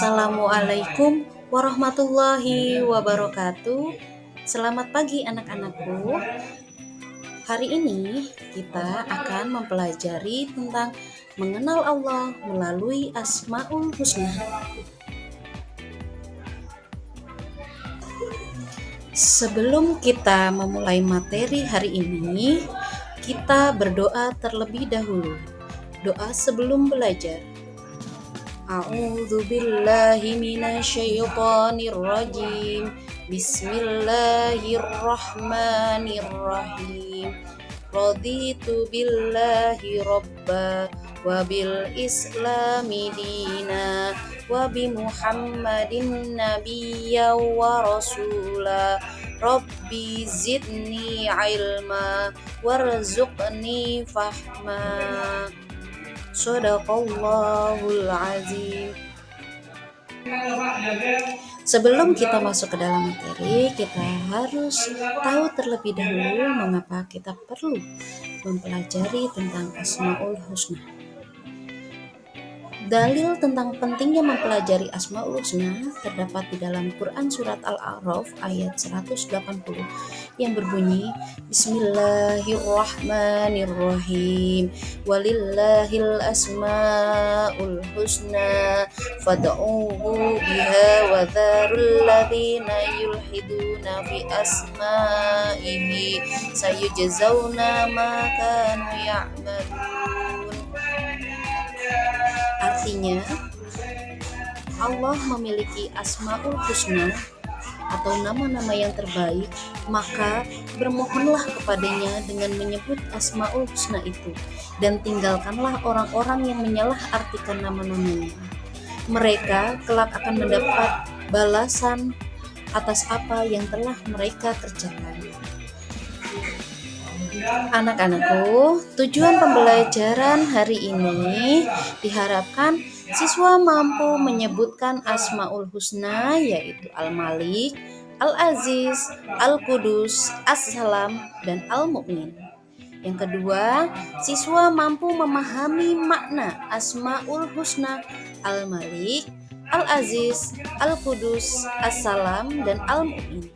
Assalamualaikum warahmatullahi wabarakatuh. Selamat pagi anak-anakku. Hari ini kita akan mempelajari tentang mengenal Allah melalui Asmaul Husna. Sebelum kita memulai materi hari ini, kita berdoa terlebih dahulu. Doa sebelum belajar. A'udzu billahi minasyaitonir rajim. Bismillahirrahmanirrahim. Raditu billahi robba wa bil islami dina wa bi Muhammadin nabiyya wa rasula. Rabbi zidni ilma warzuqni fahma. Shadaqallahul azim. Sebelum kita masuk ke dalam materi, kita harus tahu terlebih dahulu mengapa kita perlu mempelajari tentang Asmaul Husna. Dalil tentang pentingnya mempelajari Asmaul Husna terdapat di dalam Quran Surat Al-A'raf ayat 180 yang berbunyi Bismillahirrahmanirrahim. Walillahil asmaul husna fad'uhu biha wa dharul ladzina yulhiduna fi asma'ihi sayujzauna ma kanu ya'malun. Artinya, Allah memiliki Asmaul Husna atau nama-nama yang terbaik, maka bermohonlah kepadanya dengan menyebut Asmaul Husna itu, dan tinggalkanlah orang-orang yang menyalahartikan nama-namanya. Mereka kelak akan mendapat balasan atas apa yang telah mereka kerjakan. Anak-anakku, tujuan pembelajaran hari ini diharapkan siswa mampu menyebutkan Asmaul Husna, yaitu Al-Malik, Al-Aziz, Al-Qudus, As-Salam, dan Al-Mu'min. Yang kedua, siswa mampu memahami makna Asmaul Husna Al-Malik, Al-Aziz, Al-Qudus, As-Salam, dan Al-Mu'min.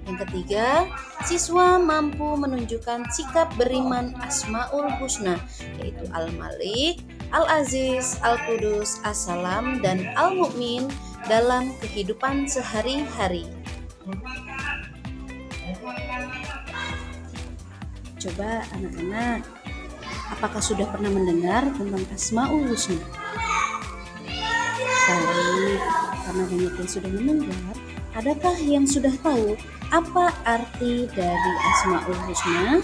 Yang ketiga, siswa mampu menunjukkan sikap beriman Asmaul Husna, yaitu Al-Malik, Al-Aziz, Al-Qudus, As-Salam, dan Al-Mu'min dalam kehidupan sehari-hari. Coba anak-anak, apakah sudah pernah mendengar tentang Asmaul Husna? Baik, karena banyak yang sudah mendengar, adakah yang sudah tahu apa arti dari Asmaul Husna?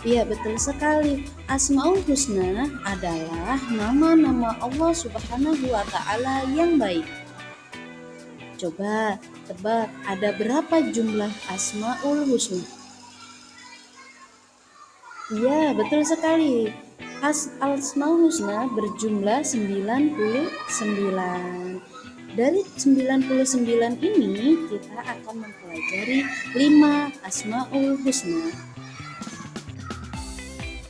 Ya, betul sekali. Asmaul Husna adalah nama-nama Allah Subhanahu wa Ta'ala yang baik. Coba tebak, ada berapa jumlah Asmaul Husna? Ya, betul sekali. Asmaul Husna berjumlah 99. Dari 99 ini kita akan mempelajari 5 Asmaul Husna.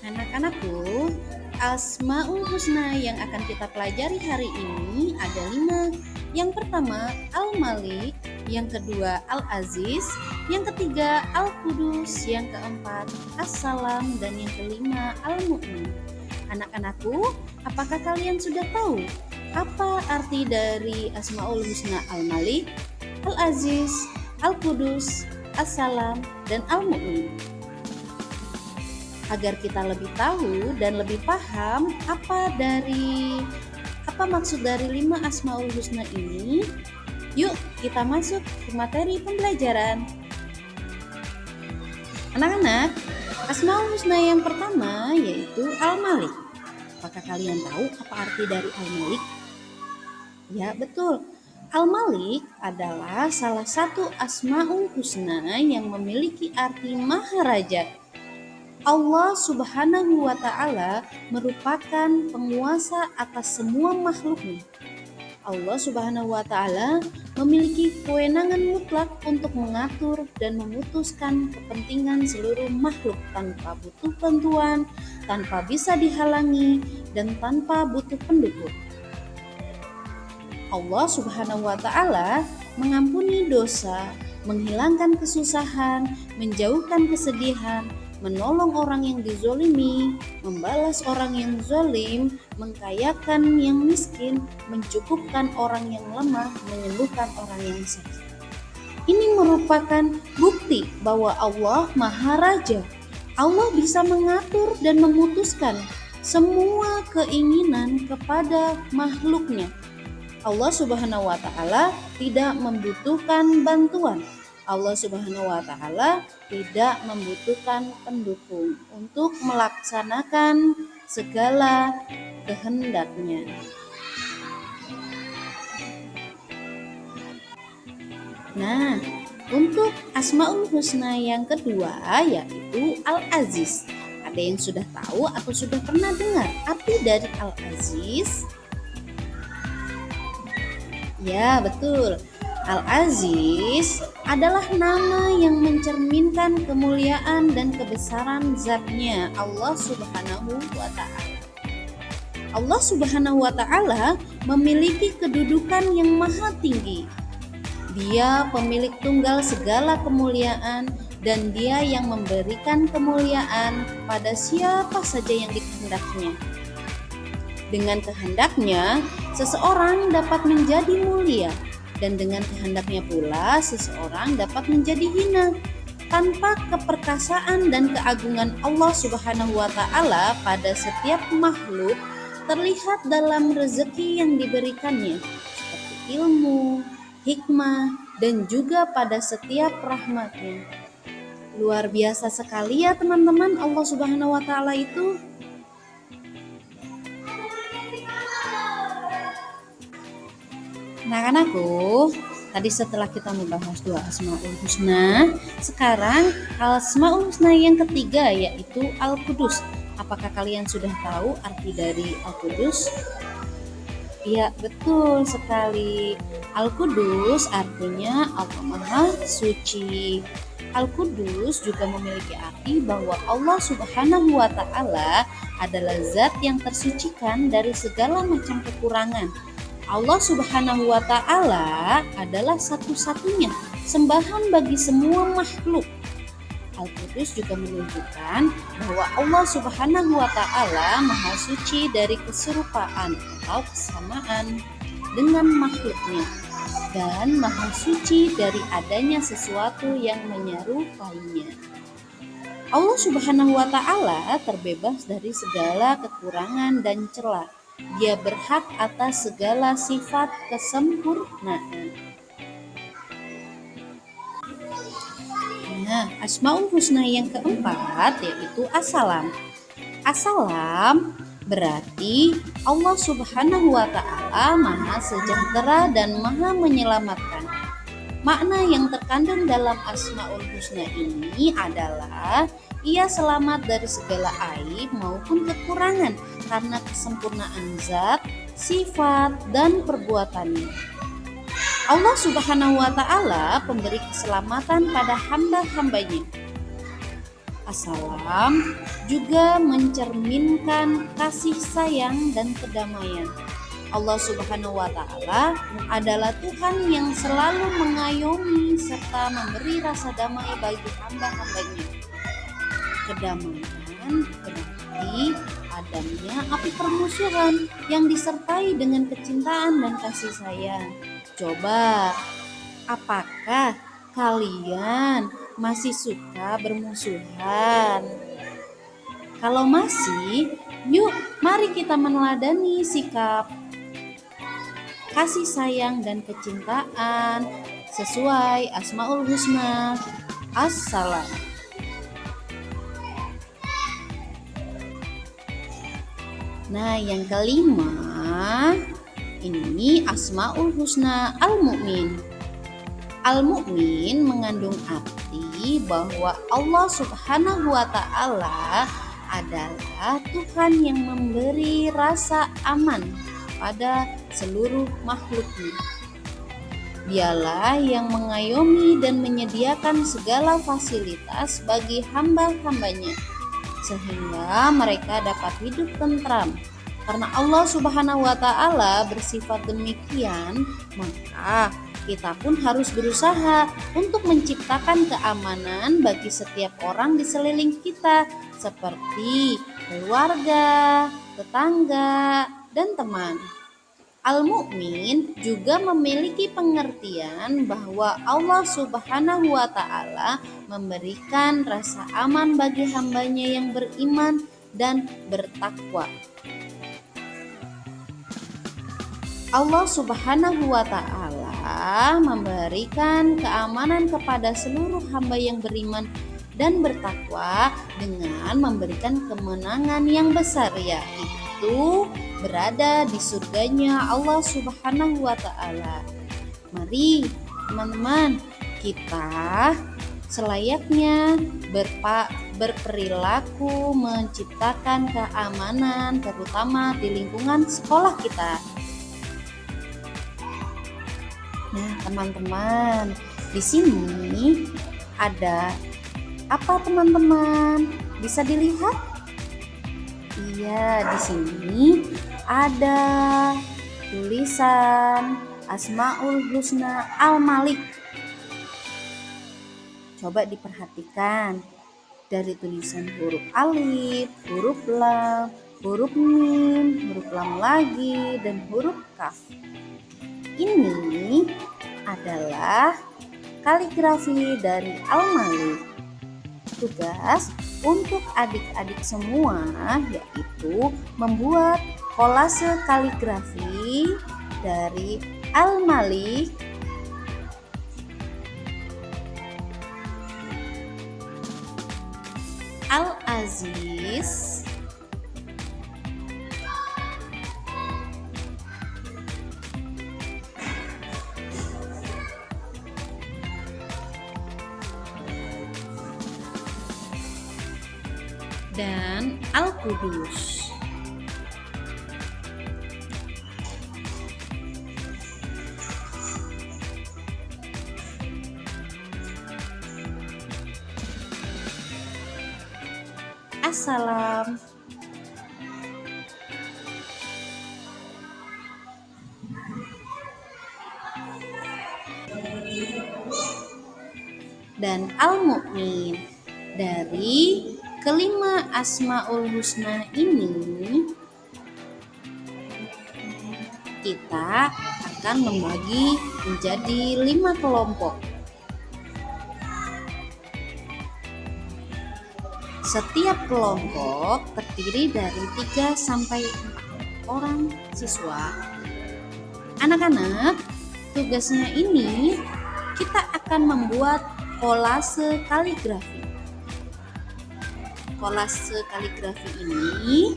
Anak-anakku, Asmaul Husna yang akan kita pelajari hari ini ada 5. Yang pertama Al-Malik, yang kedua Al-Aziz, yang ketiga Al-Qudus, yang keempat As-Salam, dan yang kelima Al-Mu'min. Anak-anakku, apakah kalian sudah tahu apa arti dari Asmaul Husna Al-Malik, Al-Aziz, Al-Qudus, As-Salam, dan Al-Mu'min? Agar kita lebih tahu dan lebih paham apa maksud dari 5 Asmaul Husna ini, yuk kita masuk ke materi pembelajaran. Anak-anak, Asmaul Husna yang pertama yaitu Al-Malik. Apakah kalian tahu apa arti dari Al-Malik? Ya, betul. Al-Malik adalah salah satu Asmaul Husna yang memiliki arti Maharaja. Allah Subhanahu wa Ta'ala merupakan penguasa atas semua makhluknya. Allah Subhanahu wa Ta'ala memiliki kewenangan mutlak untuk mengatur dan memutuskan kepentingan seluruh makhluk tanpa butuh bantuan, tanpa bisa dihalangi, dan tanpa butuh pendukung. Allah Subhanahu wa Ta'ala mengampuni dosa, menghilangkan kesusahan, menjauhkan kesedihan, menolong orang yang dizolimi, membalas orang yang zolim, mengkayakan yang miskin, mencukupkan orang yang lemah, menyembuhkan orang yang sakit. Ini merupakan bukti bahwa Allah Maha Raja. Allah bisa mengatur dan memutuskan semua keinginan kepada makhluknya. Allah Subhanahu wa Ta'ala tidak membutuhkan bantuan. Allah Subhanahu wa Ta'ala tidak membutuhkan pendukung untuk melaksanakan segala kehendaknya. Nah, untuk Asmaul Husna yang kedua yaitu Al-Aziz. Ada yang sudah tahu atau sudah pernah dengar arti dari Al-Aziz? Ya, betul. Al-Aziz adalah nama yang mencerminkan kemuliaan dan kebesaran zat-Nya, Allah Subhanahu wa Ta'ala. Allah Subhanahu wa Ta'ala memiliki kedudukan yang maha tinggi. Dia pemilik tunggal segala kemuliaan dan Dia yang memberikan kemuliaan pada siapa saja yang dikehendaknya. Dengan kehendaknya, seseorang dapat menjadi mulia, dan dengan kehendaknya pula seseorang dapat menjadi hina. Tanpa keperkasaan dan keagungan Allah Subhanahu wa Ta'ala pada setiap makhluk terlihat dalam rezeki yang diberikannya, seperti ilmu, hikmah, dan juga pada setiap rahmatnya. Luar biasa sekali ya teman-teman Allah Subhanahu wa Ta'ala itu. Anak-anakku, tadi setelah kita membahas dua Asmaul Husna, sekarang Asmaul Husna yang ketiga yaitu Al-Qudus. Apakah kalian sudah tahu arti dari Al-Qudus? Ya, betul sekali. Al-Qudus artinya Allah Maha Suci. Al-Qudus juga memiliki arti bahwa Allah Subhanahu wa Ta'ala adalah zat yang tersucikan dari segala macam kekurangan. Allah Subhanahu wa Ta'ala adalah satu-satunya sembahan bagi semua makhluk. Al-Qudus juga menunjukkan bahwa Allah Subhanahu wa Ta'ala Maha Suci dari keserupaan atau kesamaan dengan makhluknya dan Maha Suci dari adanya sesuatu yang menyerupainya. Allah Subhanahu wa Ta'ala terbebas dari segala kekurangan dan celah. Dia berhak atas segala sifat kesempurnaan. Nah, Asmaul Husna yang keempat yaitu As-Salam. As-Salam berarti Allah Subhanahu wa Ta'ala Maha Sejahtera dan Maha Menyelamatkan. Makna yang terkandung dalam Asmaul Husna ini adalah Ia selamat dari segala aib maupun kekurangan karena kesempurnaan zat, sifat, dan perbuatannya. Allah Subhanahu wa Ta'ala pemberi keselamatan pada hamba-hambanya. As-Salam juga mencerminkan kasih sayang dan kedamaian. Allah Subhanahu wa Ta'ala adalah Tuhan yang selalu mengayomi serta memberi rasa damai bagi hamba-hambanya. Kedamaian berarti adanya api permusuhan yang disertai dengan kecintaan dan kasih sayang. Coba, apakah kalian masih suka bermusuhan? Kalau masih, yuk mari kita meneladani sikap kasih sayang dan kecintaan sesuai Asmaul Husna. As-Salam. Nah, yang kelima ini Asmaul Husna Al-Mu'min. Al-Mu'min mengandung arti bahwa Allah Subhanahu wa Ta'ala adalah Tuhan yang memberi rasa aman pada seluruh makhluknya. Dialah yang mengayomi dan menyediakan segala fasilitas bagi hamba-hambanya, sehingga mereka dapat hidup tentram, Karena Allah Subhanahu wa Ta'ala bersifat demikian, maka kita pun harus berusaha untuk menciptakan keamanan bagi setiap orang di sekeliling kita, seperti keluarga, tetangga, dan teman. Al-Mu'min juga memiliki pengertian bahwa Allah Subhanahu wa Ta'ala memberikan rasa aman bagi hambanya yang beriman dan bertakwa. Allah Subhanahu wa Ta'ala memberikan keamanan kepada seluruh hamba yang beriman dan bertakwa dengan memberikan kemenangan yang besar, yaitu berada di surganya Allah Subhanahu wa Ta'ala. Mari teman-teman, kita selayaknya berperilaku menciptakan keamanan, terutama di lingkungan sekolah kita. Nah, teman-teman, di sini ada apa, teman-teman? Bisa dilihat? Iya, di sini ada tulisan Asmaul Husna Al-Malik. Coba diperhatikan dari tulisan huruf alif, huruf lam, huruf mim, huruf lam lagi, dan huruf kaf. Ini adalah kaligrafi dari Al-Malik. Tugas untuk adik-adik semua yaitu membuat kolase kaligrafi dari Al-Malik Al-Aziz dan Al-Qudus. Assalam. Dan Al-Mu'min. Dari kelima Asmaul Husna ini, kita akan membagi menjadi 5 kelompok. Setiap kelompok terdiri dari 3 sampai 4 orang siswa. Anak-anak, tugasnya ini kita akan membuat kolase kaligrafi. Kolase kaligrafi ini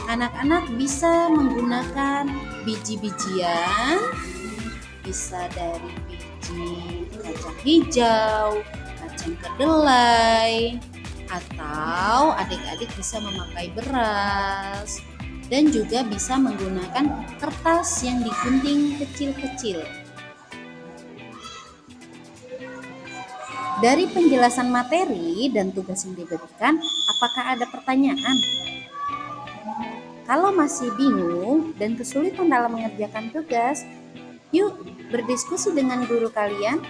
anak-anak bisa menggunakan biji-bijian, bisa dari biji kacang hijau, kacang kedelai, atau adik-adik bisa memakai beras, dan juga bisa menggunakan kertas yang digunting kecil-kecil. Dari penjelasan materi dan tugas yang diberikan, apakah ada pertanyaan? Kalau masih bingung dan kesulitan dalam mengerjakan tugas, yuk berdiskusi dengan guru kalian.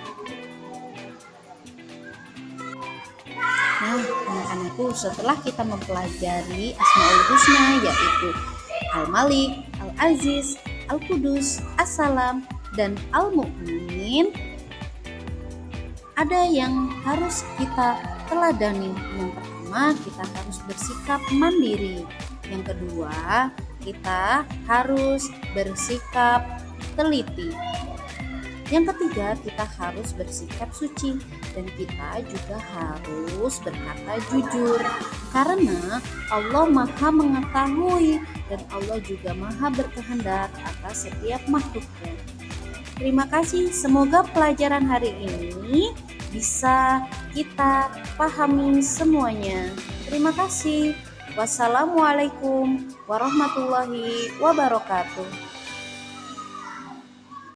Nah, anak-anakku, setelah kita mempelajari Asmaul Husna yaitu Al-Malik, Al-Aziz, Al-Qudus, As-Salam, dan Al-Mu'min, ada yang harus kita teladani. Yang pertama, kita harus bersikap mandiri. Yang kedua, kita harus bersikap teliti. Yang ketiga, kita harus bersikap suci. Dan kita juga harus berkata jujur. Karena Allah Maha mengetahui dan Allah juga Maha berkehendak atas setiap makhluknya. Terima kasih, semoga pelajaran hari ini bisa kita pahami semuanya. Terima kasih. Wassalamualaikum warahmatullahi wabarakatuh.